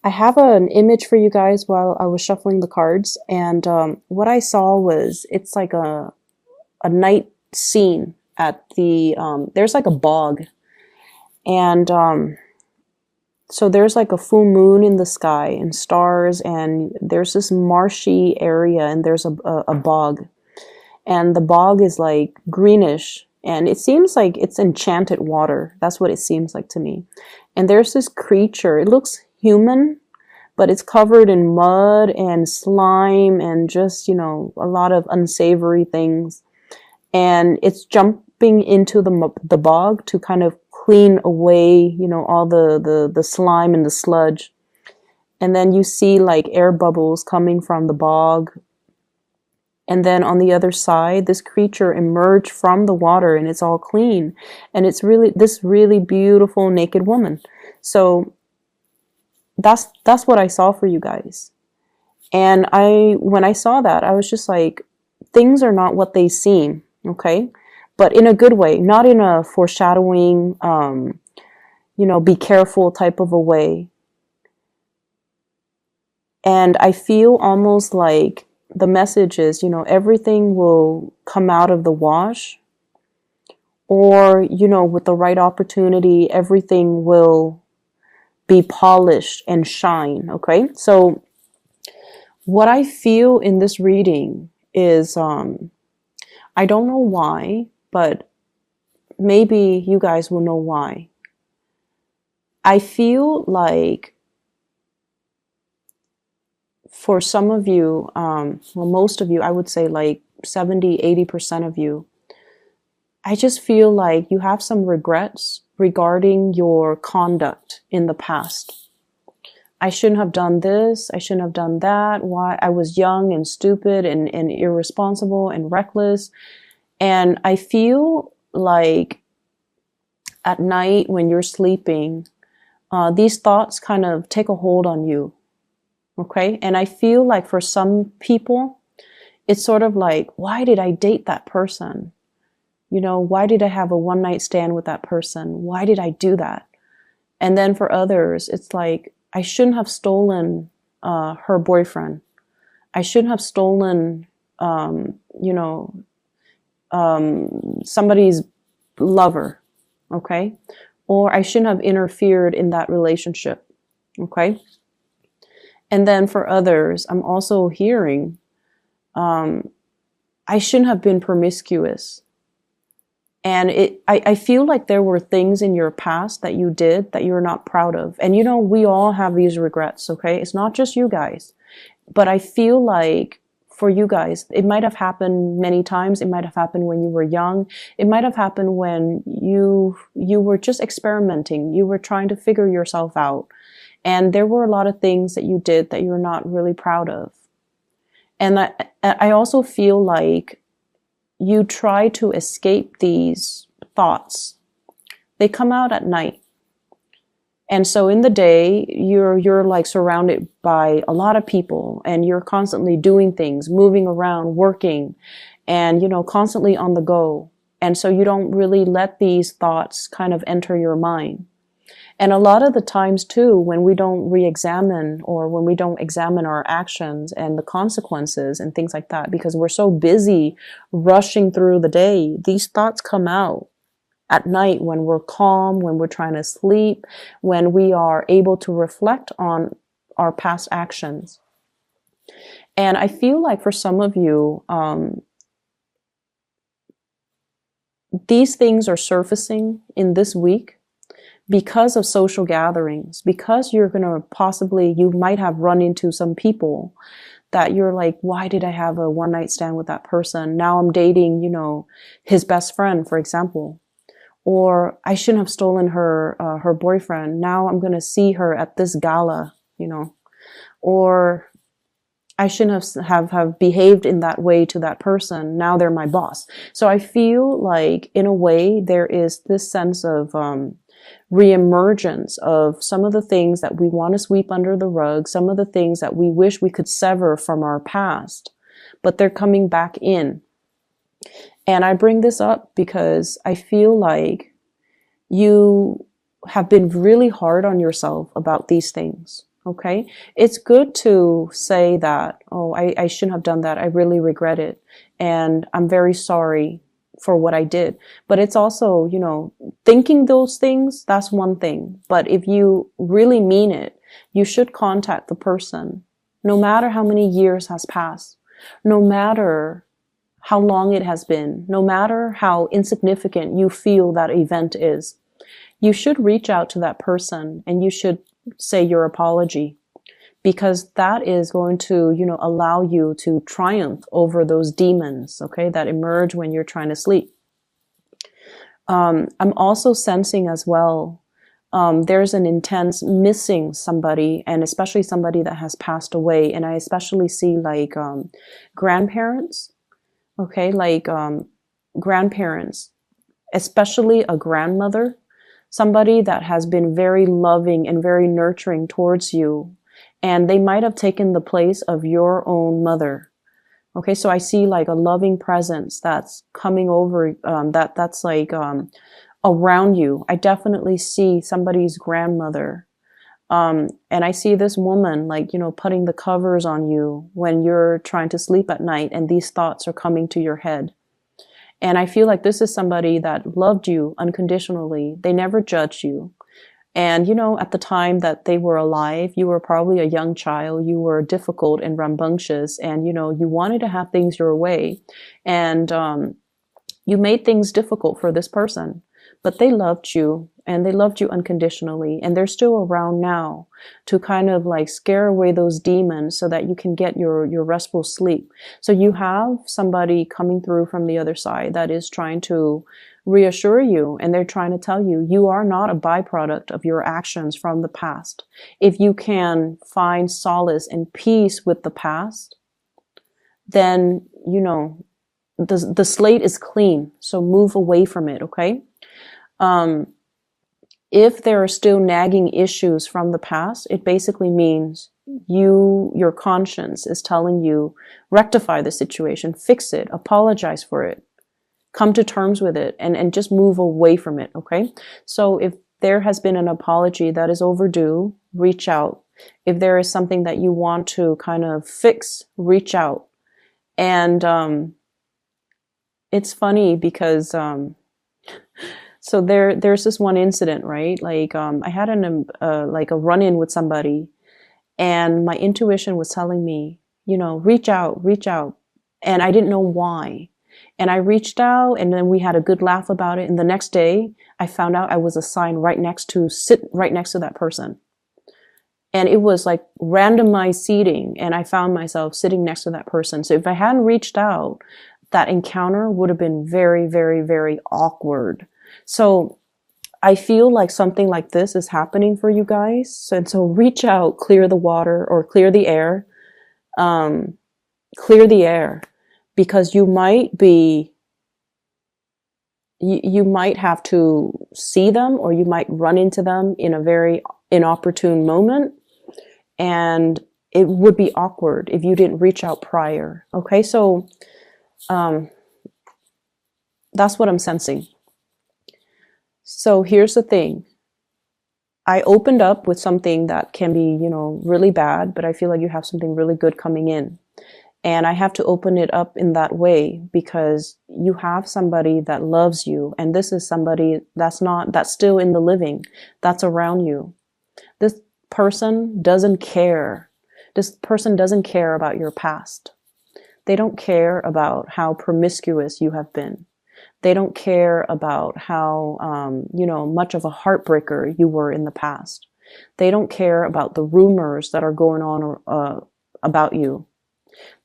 I have an image for you guys while I was shuffling the cards, and what I saw was it's like a night scene at the there's like a bog, and so there's like a full moon in the sky and stars, and there's this marshy area, and there's a bog, and the bog is like greenish, and it seems like it's enchanted water. That's what it seems like to me. And there's this creature. It looks human, but it's covered in mud and slime and just, a lot of unsavory things. And it's jumping into the bog to kind of clean away, all the slime and the sludge. And then you see like air bubbles coming from the bog. And then on the other side, this creature emerged from the water, and it's all clean. And it's really this really beautiful naked woman. So that's what I saw for you guys. And when I saw that, I was just like, things are not what they seem, okay? But in a good way, not in a foreshadowing, be careful type of a way. And I feel almost like the message is, everything will come out of the wash, or, with the right opportunity, everything will be polished and shine. Okay. So what I feel in this reading is, I don't know why, but maybe you guys will know why. I feel like for some of you, most of you, I would say like 70, 80% of you, I just feel like you have some regrets regarding your conduct in the past. I shouldn't have done this. I shouldn't have done that. Why? I was young and stupid and irresponsible and reckless. And I feel like at night when you're sleeping, these thoughts kind of take a hold on you. Okay. And I feel like for some people, it's sort of like, why did I date that person? Why did I have a one night stand with that person? Why did I do that? And then for others, it's like, I shouldn't have stolen her boyfriend. I shouldn't have stolen, somebody's lover. Okay. Or I shouldn't have interfered in that relationship. Okay. And then for others, I'm also hearing, I shouldn't have been promiscuous. And I feel like there were things in your past that you did that you're not proud of. And we all have these regrets, okay? It's not just you guys. But I feel like for you guys, it might have happened many times. It might have happened when you were young. It might have happened when you were just experimenting. You were trying to figure yourself out. And there were a lot of things that you did that you're not really proud of. And I also feel like you try to escape these thoughts. They come out at night. And so in the day, you're like surrounded by a lot of people, and you're constantly doing things, moving around, working, and, constantly on the go. And so you don't really let these thoughts kind of enter your mind. And a lot of the times too, when we don't re-examine, or when we don't examine our actions and the consequences and things like that, because we're so busy rushing through the day, these thoughts come out at night when we're calm, when we're trying to sleep, when we are able to reflect on our past actions. And I feel like for some of you, these things are surfacing in this week because of social gatherings, because you're going to you might have run into some people that you're like, why did I have a one night stand with that person? Now I'm dating, his best friend, for example. Or I shouldn't have stolen her boyfriend. Now I'm going to see her at this gala, or I shouldn't have behaved in that way to that person. Now they're my boss. So I feel like in a way there is this sense of, reemergence of some of the things that we want to sweep under the rug, some of the things that we wish we could sever from our past, but they're coming back in. And I bring this up because I feel like you have been really hard on yourself about these things. Okay. It's good to say that, oh, I shouldn't have done that. I really regret it. And I'm very sorry for what I did. But it's also, thinking those things, that's one thing. But if you really mean it, you should contact the person, no matter how many years has passed, no matter how long it has been, no matter how insignificant you feel that event is. You should reach out to that person and you should say your apology, because that is going to, allow you to triumph over those demons, okay, that emerge when you're trying to sleep. I'm also sensing as well, there's an intense missing somebody, and especially somebody that has passed away. And I especially see like grandparents, okay, like grandparents, especially a grandmother, somebody that has been very loving and very nurturing towards you. And they might have taken the place of your own mother. Okay, so I see like a loving presence that's coming over, that's like around you. I definitely see somebody's grandmother. And I see this woman like, putting the covers on you when you're trying to sleep at night and these thoughts are coming to your head. And I feel like this is somebody that loved you unconditionally. They never judged you. And, at the time that they were alive, you were probably a young child. You were difficult and rambunctious, and, you wanted to have things your way. And you made things difficult for this person. But they loved you, and they loved you unconditionally. And they're still around now to kind of like scare away those demons so that you can get your restful sleep. So you have somebody coming through from the other side that is trying to reassure you, and they're trying to tell you, you are not a byproduct of your actions from the past. If you can find solace and peace with the past, then, the slate is clean. So move away from it, okay? If there are still nagging issues from the past, it basically means your conscience is telling you, rectify the situation, fix it, apologize for it, come to terms with it, and just move away from it, okay? So if there has been an apology that is overdue, reach out. If there is something that you want to kind of fix, reach out. And it's funny because so there's this one incident, right? Like I had like a run-in with somebody, and my intuition was telling me, reach out, and I didn't know why. And I reached out, and then we had a good laugh about it. And the next day, I found out I was assigned sit right next to that person. And it was like randomized seating, and I found myself sitting next to that person. So if I hadn't reached out, that encounter would have been very, very, very awkward. So I feel like something like this is happening for you guys. So reach out, clear the water or clear the air. Clear the air, because you might have to see them, or you might run into them in a very inopportune moment. And it would be awkward if you didn't reach out prior. Okay, so that's what I'm sensing. So here's the thing. I opened up with something that can be, really bad, but I feel like you have something really good coming in. And I have to open it up in that way because you have somebody that loves you. And this is somebody that's still in the living, that's around you. This person doesn't care. This person doesn't care about your past. They don't care about how promiscuous you have been. They don't care about how, much of a heartbreaker you were in the past. They don't care about the rumors that are going on about you.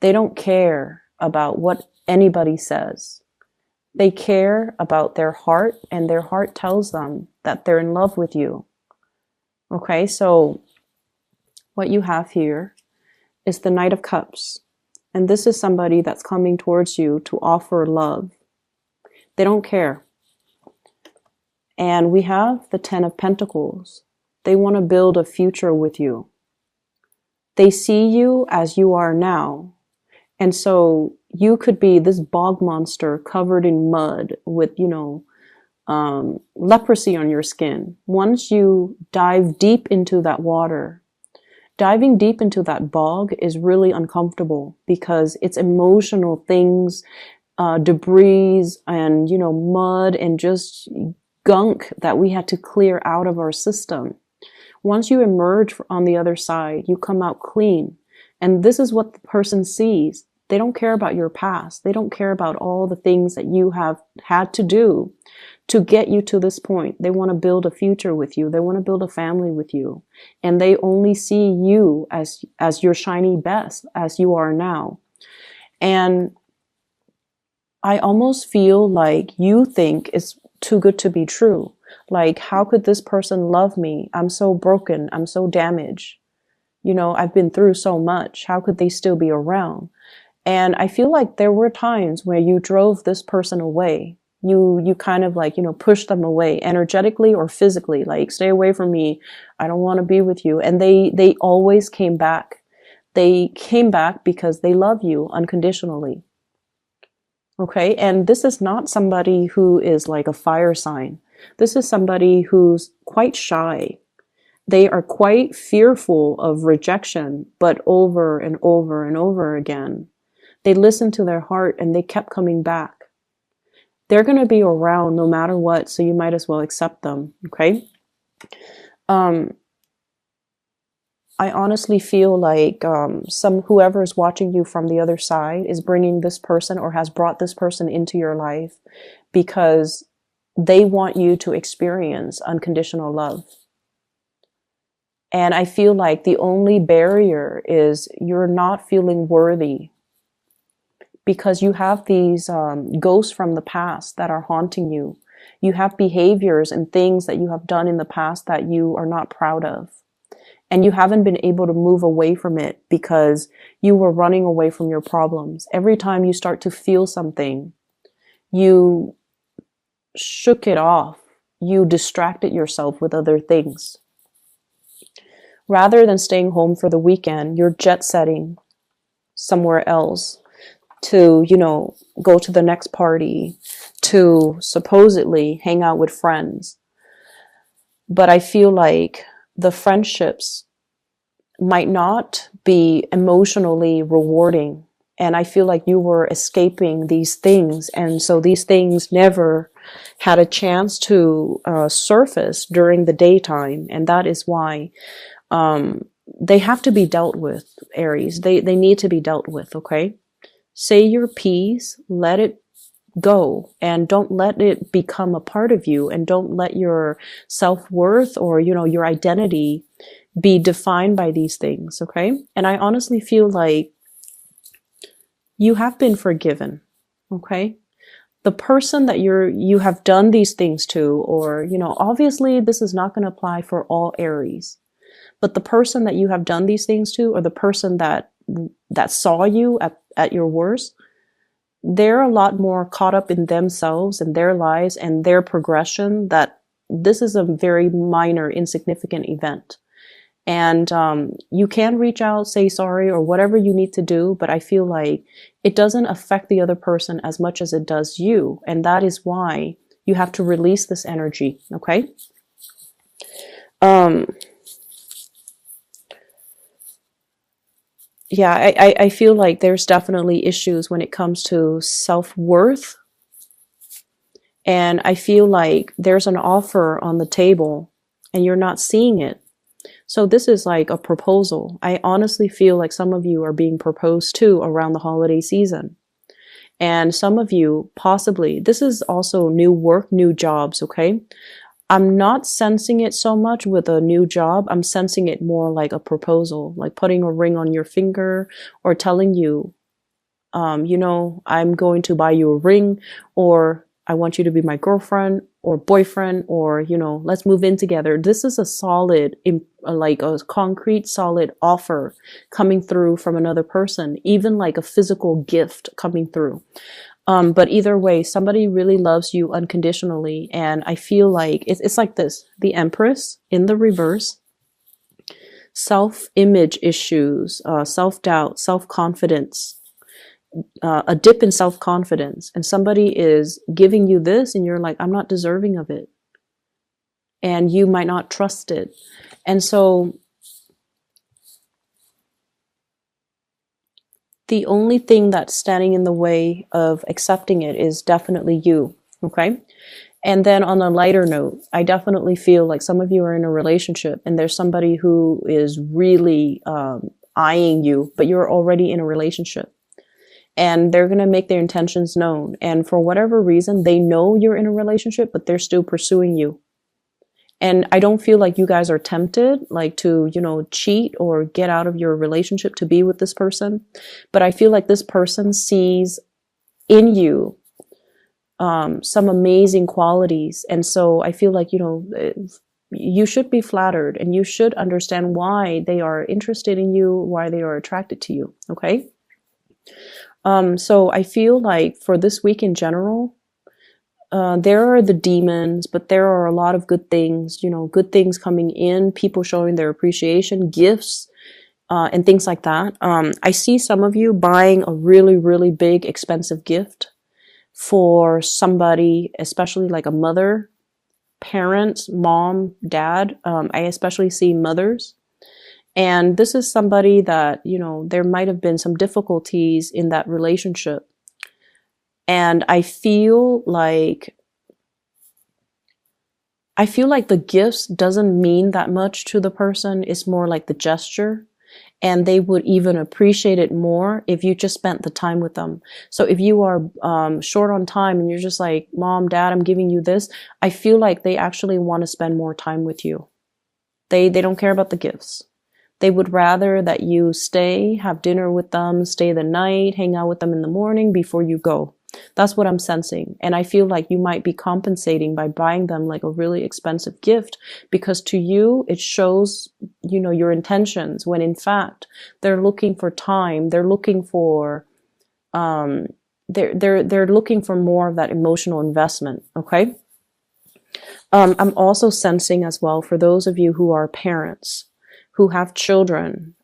They don't care about what anybody says. They care about their heart, and their heart tells them that they're in love with you. Okay, so what you have here is the Knight of Cups. And this is somebody that's coming towards you to offer love. They don't care. And we have the Ten of Pentacles. They want to build a future with you. They see you as you are now. And so you could be this bog monster covered in mud with, leprosy on your skin. Once you dive deep into that water, diving deep into that bog is really uncomfortable because it's emotional things, debris and, mud and just gunk that we had to clear out of our system. Once you emerge on the other side, you come out clean. And this is what the person sees. They don't care about your past. They don't care about all the things that you have had to do to get you to this point. They want to build a future with you. They want to build a family with you. And they only see you as your shiny best, as you are now. And I almost feel like you think it's too good to be true. Like, how could this person love me? I'm so broken. I'm so damaged. I've been through so much. How could they still be around? And I feel like there were times where you drove this person away. You kind of like, pushed them away energetically or physically, like, stay away from me. I don't want to be with you. And they always came back. They came back because they love you unconditionally. Okay. And this is not somebody who is like a fire sign. This is somebody who's quite shy. They are quite fearful of rejection, but over and over and over again. They listened to their heart and they kept coming back. They're going to be around no matter what, so you might as well accept them, okay? I honestly feel like whoever is watching you from the other side is bringing this person or has brought this person into your life because they want you to experience unconditional love. And I feel like the only barrier is you're not feeling worthy because you have these ghosts from the past that are haunting you. You have behaviors and things that you have done in the past that you are not proud of. And you haven't been able to move away from it because you were running away from your problems. Every time you start to feel something, you shook it off. You distracted yourself with other things. Rather than staying home for the weekend, you're jet setting somewhere else to, go to the next party, to supposedly hang out with friends. But I feel like the friendships might not be emotionally rewarding. And I feel like you were escaping these things. And so these things never had a chance to surface during the daytime. And that is why they have to be dealt with, Aries. They need to be dealt with, okay? Say your piece, let it go, and don't let it become a part of you, and don't let your self-worth or, your identity be defined by these things, okay? And I honestly feel like you have been forgiven, okay? The person that you have done these things to, or, obviously this is not going to apply for all Aries. But the person that you have done these things to, or the person that saw you at your worst, they're a lot more caught up in themselves and their lives and their progression that this is a very minor, insignificant event. And you can reach out, say sorry, or whatever you need to do, but I feel like it doesn't affect the other person as much as it does you. And that is why you have to release this energy, okay? Yeah, I feel like there's definitely issues when it comes to self-worth. And I feel like there's an offer on the table and you're not seeing it. So this is like a proposal. I honestly feel like some of you are being proposed to around the holiday season. And some of you possibly, this is also new work, new jobs, okay? I'm not sensing it so much with a new job. I'm sensing it more like a proposal, like putting a ring on your finger or telling you, I'm going to buy you a ring, or I want you to be my girlfriend or boyfriend, or, let's move in together. This is a solid, like a concrete, solid offer coming through from another person, even like a physical gift coming through. But either way, somebody really loves you unconditionally. And I feel like it's like this, the Empress in the reverse, self-image issues, self-doubt, self-confidence, a dip in self-confidence. And somebody is giving you this and you're like, I'm not deserving of it. And you might not trust it. And so The only thing that's standing in the way of accepting it is definitely you. Okay. And then on a lighter note, I definitely feel like some of you are in a relationship and there's somebody who is really eyeing you, but you're already in a relationship. And they're going to make their intentions known. And for whatever reason, they know you're in a relationship, but they're still pursuing you. And I don't feel like you guys are tempted, like to, you know, cheat or get out of your relationship to be with this person. But I feel like this person sees in you some amazing qualities. And so I feel like, you know, you should be flattered and you should understand why they are interested in you, why they are attracted to you. Okay. So I feel like for this week in general, there are the demons, but there are a lot of good things, you know, good things coming in, people showing their appreciation, gifts, and things like that. I see some of you buying a really, really big, expensive gift for somebody, especially like a mother, parents, mom, dad. I especially see mothers. And this is somebody that, you know, there might have been some difficulties in that relationship. And I feel like the gifts doesn't mean that much to the person. It's more like the gesture. And they would even appreciate it more if you just spent the time with them. So if you are short on time and you're just like, Mom, Dad, I'm giving you this, I feel like they actually want to spend more time with you. They don't care about the gifts. They would rather that you stay, have dinner with them, stay the night, hang out with them in the morning before you go. That's what I'm sensing. And I feel like you might be compensating by buying them like a really expensive gift, because to you, it shows, you know, your intentions, when in fact, they're looking for time. They're looking for, they're looking for more of that emotional investment. Okay. I'm also sensing as well, for those of you who are parents, who have children,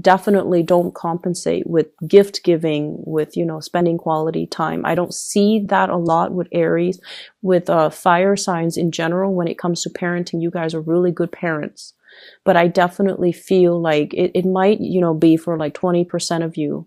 definitely don't compensate with gift giving, with, you know, spending quality time. I don't see that a lot with Aries, with fire signs in general. When it comes to parenting, you guys are really good parents. But I definitely feel like it might, you know, be for like 20% of you,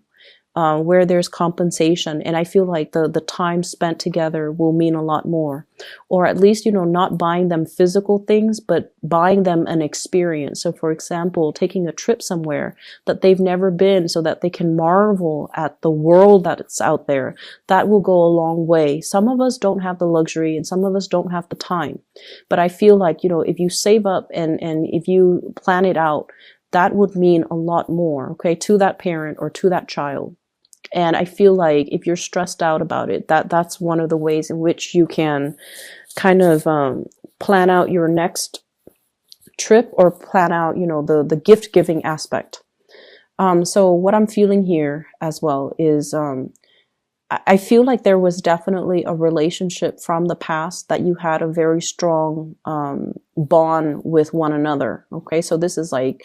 where there's compensation. And I feel like the time spent together will mean a lot more. Or at least, you know, not buying them physical things, but buying them an experience. So for example, taking a trip somewhere that they've never been so that they can marvel at the world that's out there. That will go a long way. Some of us don't have the luxury and some of us don't have the time. But I feel like, you know, if you save up and if you plan it out, that would mean a lot more, okay, to that parent or to that child. And I feel like if you're stressed out about it, that's one of the ways in which you can kind of plan out your next trip, or plan out, you know, the gift giving aspect. So what I'm feeling here as well is I feel like there was definitely a relationship from the past that you had a very strong bond with one another. Okay, so this is like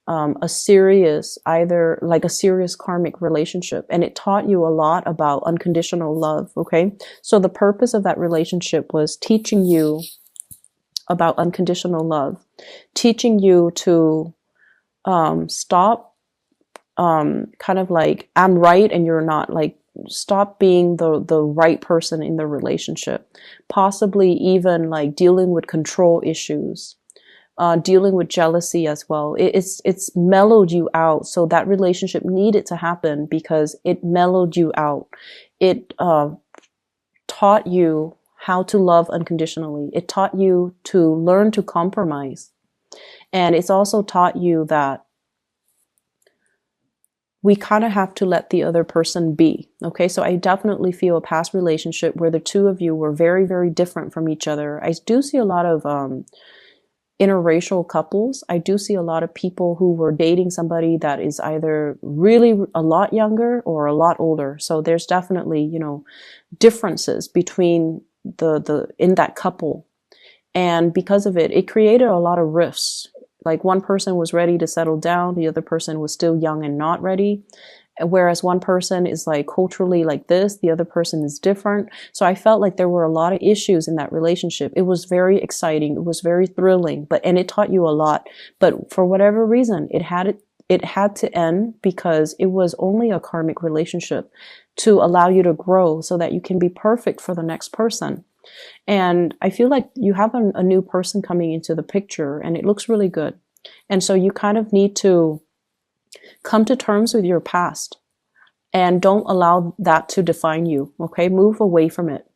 a serious, either like a serious karmic relationship, and it taught you a lot about unconditional love. Okay, so the purpose of that relationship was teaching you about unconditional love, teaching you to stop kind of like, I'm right and you're not, like stop being the right person in the relationship, possibly even like dealing with control issues, dealing with jealousy as well. It's mellowed you out. So that relationship needed to happen because it mellowed you out. It taught you how to love unconditionally. It taught you to learn to compromise. And it's also taught you that we kind of have to let the other person be. Okay, so I definitely feel a past relationship where the two of you were very, very different from each other. I do see a lot of interracial couples. I do see a lot of people who were dating somebody that is either really a lot younger or a lot older. So there's definitely, you know, differences between the in that couple. And because of it, it created a lot of rifts. Like one person was ready to settle down, the other person was still young and not ready. Whereas one person is like culturally like this, the other person is different. So I felt like there were a lot of issues in that relationship. It was very exciting. It was very thrilling, and it taught you a lot. But for whatever reason, it had it had to end because it was only a karmic relationship to allow you to grow so that you can be perfect for the next person. And I feel like you have a new person coming into the picture, and it looks really good. And so you kind of need to come to terms with your past and don't allow that to define you. Okay, move away from it.